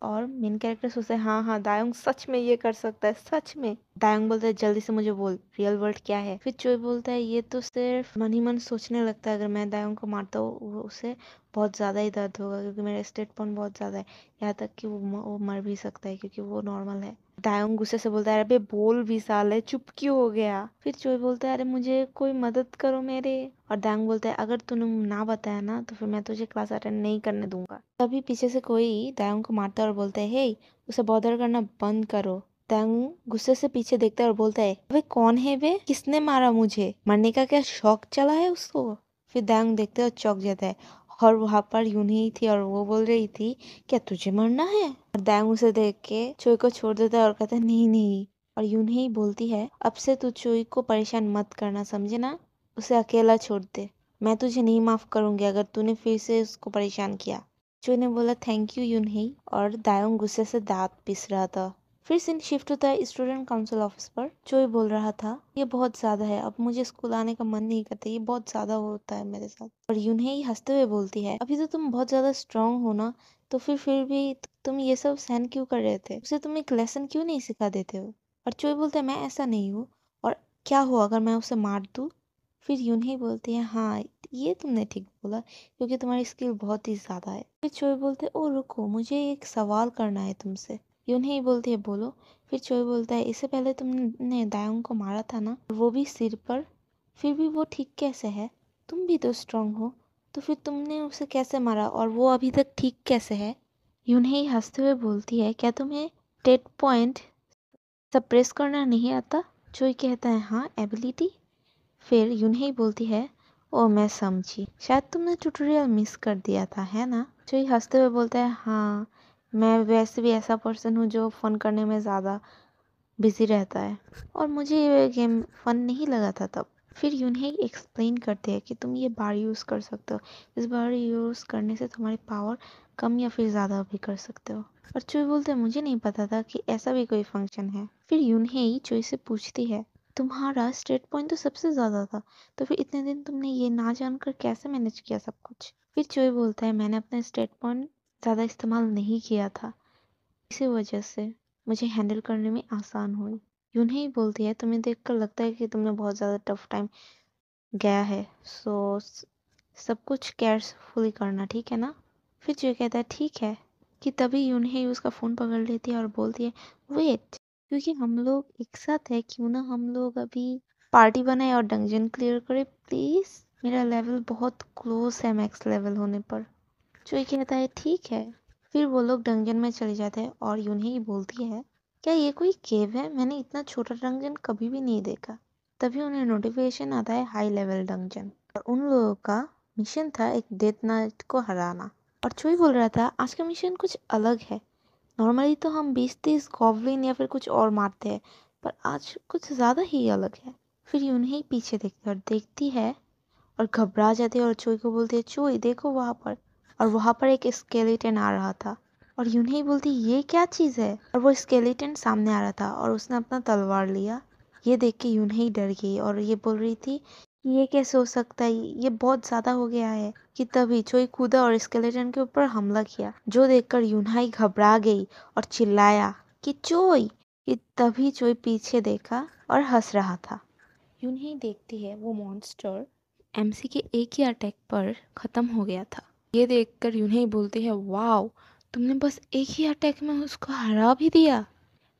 और मेन कैरेक्टर सोचता है हाँ हाँ दायोंग सच में ये कर सकता है, सच में। दायोंग बोलता है जल्दी से मुझे बोल रियल वर्ल्ड क्या है। फिर चोई बोलता है ये तो सिर्फ मन ही मन सोचने लगता है, अगर मैं दायोंग को मारता हूँ उसे बहुत ज़्यादा ही दर्द होगा क्योंकि मेरा स्टेट पॉइंट बहुत ज़्यादा है, यहाँ तक कि वो मर भी सकता है क्योंकि वो नॉर्मल है। दायोंग गुस्से से बोलता है अरे बोल भी साले, चुप क्यों हो गया। फिर चोई बोलता है अरे मुझे कोई मदद करो मेरे। और दायोंग बोलता है अगर तूने ना बताया ना तो फिर मैं तुझे क्लास अटेंड नहीं करने दूंगा। तभी पीछे से कोई दायोंग को मारता है और बोलता है हे उसे बॉदर करना बंद करो। दायोंग गुस्से से पीछे देखता है और बोलता है वे कौन है, वे किसने मारा, मुझे मरने का क्या शौक चला है उसको। फिर दायोंग देखते और चौंक जाता है और वहां पर यूनही थी और वो बोल रही थी क्या तुझे मरना है। और दायोंग उसे देख के चोई को छोड़ देता है और कहता है नहीं नहीं। और यूनही बोलती है अब से तू चोई को परेशान मत करना, समझे ना, उसे अकेला छोड़ दे, मैं तुझे नहीं माफ करूंगी अगर तूने फिर से उसको परेशान किया। चोई ने बोला थैंक यू यूनही। और दायोंग गुस्से से दांत पिस रहा था। फिर सीन शिफ्ट होता है स्टूडेंट काउंसिल ऑफिस पर। चोई बोल रहा था ये बहुत ज्यादा है, अब मुझे स्कूल आने का मन नहीं करता, ये बहुत ज्यादा होता है मेरे साथ। और यूनही हंसते हुए बोलती है अभी तो तुम बहुत ज्यादा स्ट्रांग हो ना, तो फिर भी तुम ये सब सहन क्यों कर रहे थे, उसे तुम एक लेसन क्यों नहीं सिखा देते हो। और चोई बोलता है मैं ऐसा नहीं हूँ, और क्या हो अगर मैं उसे मार दूँ। फिर यूनही बोलती है हाँ ये तुमने ठीक बोला क्योंकि तुम्हारी स्किल बहुत ही ज़्यादा है। फिर चोई बोलते ओ रुको मुझे एक सवाल करना है तुमसे। यूनही बोलती है बोलो। फिर चोई बोलता है इससे पहले तुमने दायोंग को मारा था ना, वो भी सिर पर, फिर भी वो ठीक कैसे है, तुम भी तो स्ट्रांग हो, तो फिर तुमने उसे कैसे मारा और वो अभी तक ठीक कैसे है। यूनही हंसते हुए बोलती है क्या तुम्हें डेड पॉइंट सप्रेस करना नहीं आता। चोई कहता है हाँ एबिलिटी। फिर यूनही बोलती है ओ मैं समझी, शायद तुमने ट्यूटोरियल मिस कर दिया था है ना। चोई हंसते हुए बोलता है हाँ मैं वैसे भी ऐसा पर्सन हूँ जो फ़न करने में ज़्यादा बिज़ी रहता है और मुझे ये गेम फ़न नहीं लगा था तब। फिर यून्हे एक्सप्लेन करते हैं कि तुम ये बार यूज़ कर सकते हो। इस बार यूज़ करने से तुम्हारी पावर कम या फिर ज़्यादा भी कर सकते हो। और चुई बोलते हैं मुझे नहीं पता था कि ऐसा भी कोई फंक्शन है। फिर यून्हे चुई से पूछती है तुम्हारा स्टेट पॉइंट तो सबसे ज़्यादा था, तो फिर इतने दिन तुमने ये ना जानकर कैसे मैनेज किया सब कुछ। फिर चुई बोलता है मैंने अपना स्टेट पॉइंट ज़्यादा इस्तेमाल नहीं किया था, इसी वजह से मुझे हैंडल करने में आसान हुई। यून्हे ही बोलती है तुम्हें देखकर लगता है कि तुमने बहुत ज़्यादा टफ टाइम गया है, सो सब कुछ केयरफुली करना, ठीक है ना। फिर जो कहता है ठीक है, कि तभी यून्हे उसका फ़ोन पकड़ लेती है और बोलती है वेट, क्योंकि हम लोग एक साथ है क्यों ना हम लोग अभी पार्टी बनाए और डंजन क्लियर करें प्लीज़। मेरा लेवल बहुत क्लोज है मैक्स लेवल होने पर। जो कहता है ठीक है। फिर वो लोग डंजन में चले जाते हैं और यून्हे ही बोलती है क्या ये कोई केव है, मैंने इतना छोटा डंजन कभी भी नहीं देखा। तभी उन्हें नोटिफिकेशन आता है हाई लेवल डंजन, और उन लोगों का मिशन था एक डेथ नाइट को हराना। और चोई बोल रहा था आज का मिशन कुछ अलग है, नॉर्मली तो हम 20-30 गॉब्लिन या फिर कुछ और मारते हैं, पर आज कुछ ज़्यादा ही अलग है। फिर यून्हे ही पीछे देखती है और देखती है और घबरा जाती है और चोई को बोलती है चोई देखो वहाँ पर। और वहाँ पर एक स्केलेटन आ रहा था और यून्हे ही बोलती ये क्या चीज़ है, और वो स्केलेटन सामने आ रहा था और उसने अपना तलवार लिया। ये देख के यून्हे ही डर गई और ये बोल रही थी कि ये कैसे हो सकता है, ये बहुत ज़्यादा हो गया है। कि तभी चोई कूदा और स्केलेटन के ऊपर हमला किया, जो देखकर यून्हा ही घबरा गई और चिल्लाया कि चोई। कि तभी चोई पीछे देखा और हंस रहा था। यून्हे ही देखती है वो मॉन्स्टर एमसी के एक ही अटैक पर ख़त्म हो गया था। ये देखकर यून्हे ही बोलती है वाओ, तुमने बस एक ही अटैक में उसको हरा भी दिया।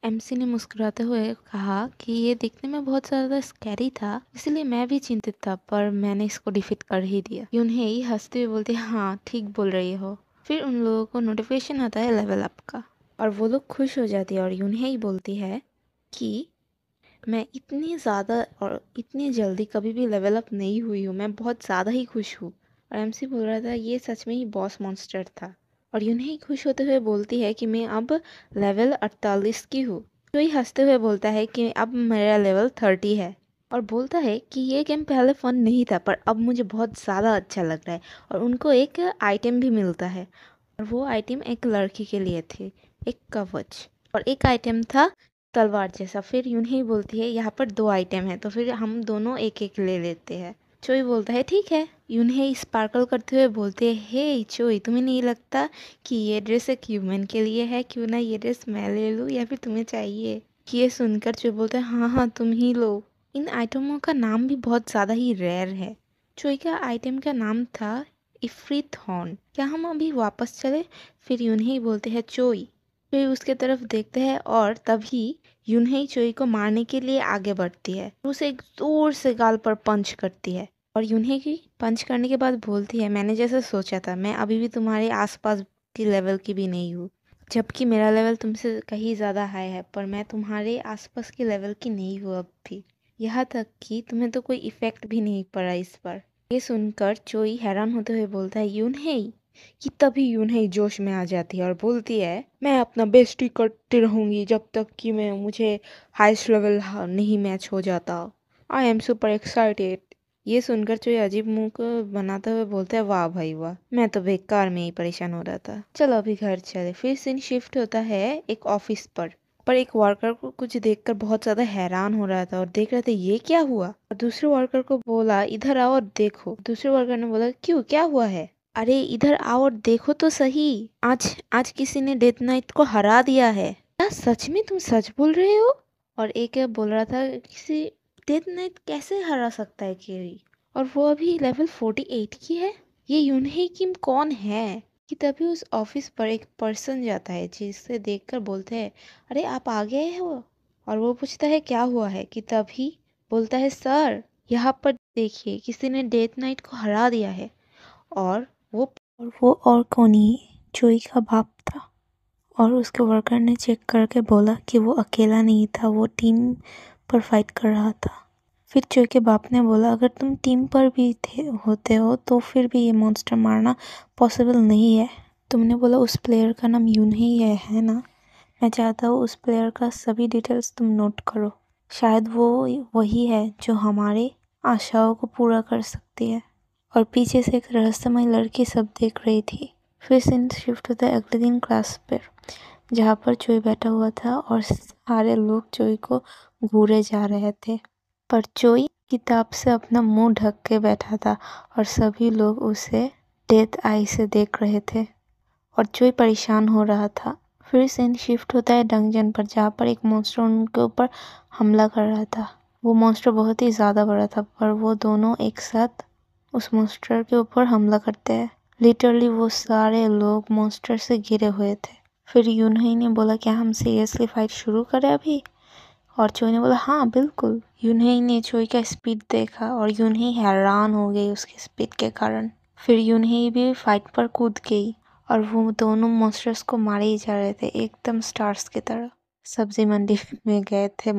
एमसी ने मुस्कुराते हुए कहा कि ये दिखने में बहुत ज़्यादा स्कैरी था, इसलिए मैं भी चिंतित था, पर मैंने इसको डिफीट कर ही दिया। यून्हे ही हंसते हुए बोलती है हाँ ठीक बोल रही हो। फिर उन लोगों को नोटिफिकेशन आता है लेवल अप का और वो लोग खुश हो जाती है और यून्हे ही बोलती है कि मैं इतनी ज़्यादा और इतनी जल्दी कभी भी लेवल अप नहीं हुई हूँ, मैं बहुत ज़्यादा ही खुश हूँ। और एमसी बोल रहा था ये सच में ही बॉस मॉन्स्टर था। और यून्हे ही खुश होते हुए बोलती है कि मैं अब लेवल 48 की हूँ। तो ही हंसते हुए बोलता है कि अब मेरा लेवल 30 है और बोलता है कि ये गेम पहले फ़न नहीं था पर अब मुझे बहुत ज़्यादा अच्छा लग रहा है। और उनको एक आइटम भी मिलता है और वो आइटम एक लड़की के लिए थी, एक कवच, और एक आइटम था तलवार जैसा। फिर यूं ही बोलती है यहाँ पर 2 आइटम है तो फिर हम दोनों एक एक ले लेते हैं। चोई बोलता है ठीक है। यूं ही स्पार्कल करते हुए बोलते हैं हे चोई, तुम्हें नहीं लगता कि ये ड्रेस एक ह्यूमन के लिए है, क्यों ना ये ड्रेस मैं ले लूँ या फिर तुम्हें चाहिए। ये सुनकर चोई बोलता है हाँ हाँ तुम ही लो। इन आइटमों का नाम भी बहुत ज़्यादा ही रेयर है। चोई का आइटम का नाम था इफ्रीत हॉर्न। क्या हम अभी वापस चले? फिर यूं ही बोलते हैं चोई। चोई उसके तरफ देखते हैं और तभी यूनही चोई को मारने के लिए आगे बढ़ती है, उसे एक जोर से गाल पर पंच करती है। और यूनही की पंच करने के बाद बोलती है मैंने जैसे सोचा था, मैं अभी भी तुम्हारे आसपास की लेवल की भी नहीं हूँ, जबकि मेरा लेवल तुमसे कहीं ज़्यादा हाई है, पर मैं तुम्हारे आसपास की लेवल की नहीं हूँ अब भी। यहाँ तक कि तुम्हें तो कोई इफेक्ट भी नहीं पड़ा इस पर। ये सुनकर चोई हैरान होते हुए बोलता है यूनही। कि तभी यूनही जोश में आ जाती है और बोलती है मैं अपना बेस्ट ही करती रहूंगी जब तक कि मैं मुझे हाईएस्ट लेवल नहीं मैच हो जाता। I am super excited. ये सुनकर जो ये अजीब मुंह को बनाते हुए बोलते हैं वाह भाई वाह, मैं तो बेकार में ही परेशान हो रहा था, चलो अभी घर चले। फिर सीन शिफ्ट होता है एक ऑफिस पर एक वर्कर को कुछ देखकर बहुत ज़्यादा हैरान हो रहा था और देख रहे थे ये क्या हुआ। और दूसरे वर्कर को बोला इधर आओ और देखो। दूसरे वर्कर ने बोला क्यों, क्या हुआ है? अरे इधर आओ और देखो तो सही, आज आज किसी ने डेथ नाइट को हरा दिया है। क्या सच में तुम सच बोल रहे हो? और एक बोल रहा था किसी डेथ नाइट कैसे हरा सकता है केरी, और वो अभी लेवल 48 की है। ये यूनही किम कौन है? कि तभी उस ऑफिस पर एक पर्सन जाता है जिसे देखकर बोलते हैं अरे आप आ गए हो। और वो पूछता है क्या हुआ है। कि तभी बोलता है सर यहाँ पर देखिए किसी ने डेथ नाइट को हरा दिया है। और वो और कौन ही चोई का बाप था। और उसके वर्कर ने चेक करके बोला कि वो अकेला नहीं था, वो टीम पर फाइट कर रहा था। फिर चोई के बाप ने बोला अगर तुम टीम पर भी होते हो तो फिर भी ये मॉन्स्टर मारना पॉसिबल नहीं है, तुमने बोला उस प्लेयर का नाम यूनही है ना? मैं चाहता हूँ उस प्लेयर का सभी डिटेल्स तुम नोट करो। शायद वो वही है जो हमारे आशाओं को पूरा कर सकती है। और पीछे से एक रहस्यमय लड़की सब देख रही थी। फिर सीन शिफ्ट होता है अगले दिन क्लास पर, जहाँ पर चोई बैठा हुआ था और सारे लोग चोई को घूरे जा रहे थे। पर चोई किताब से अपना मुंह ढक के बैठा था और सभी लोग उसे डेथ आई से देख रहे थे और चोई परेशान हो रहा था। फिर सीन शिफ्ट होता है डंजन पर, जहाँ पर एक मॉन्स्टर उनके ऊपर हमला कर रहा था। वो मॉन्स्टर बहुत ही ज़्यादा बड़ा था, पर वो दोनों एक साथ उस मॉन्स्टर के ऊपर हमला करते हैं। लिटरली वो सारे लोग मॉन्स्टर से घिरे हुए थे। फिर यूनही ने बोला, क्या हम सीरियसली फाइट शुरू करें अभी? और चोई ने बोला, हाँ बिल्कुल। यूनही ने चोई का स्पीड देखा और यूनही हैरान हो गई उसके स्पीड के कारण। फिर यूनही भी फाइट पर कूद गई और वो दोनों मॉन्स्टर्स को मारे ही जा रहे थे, एकदम स्टार्स की तरह। सब्जी मंडी में गए थे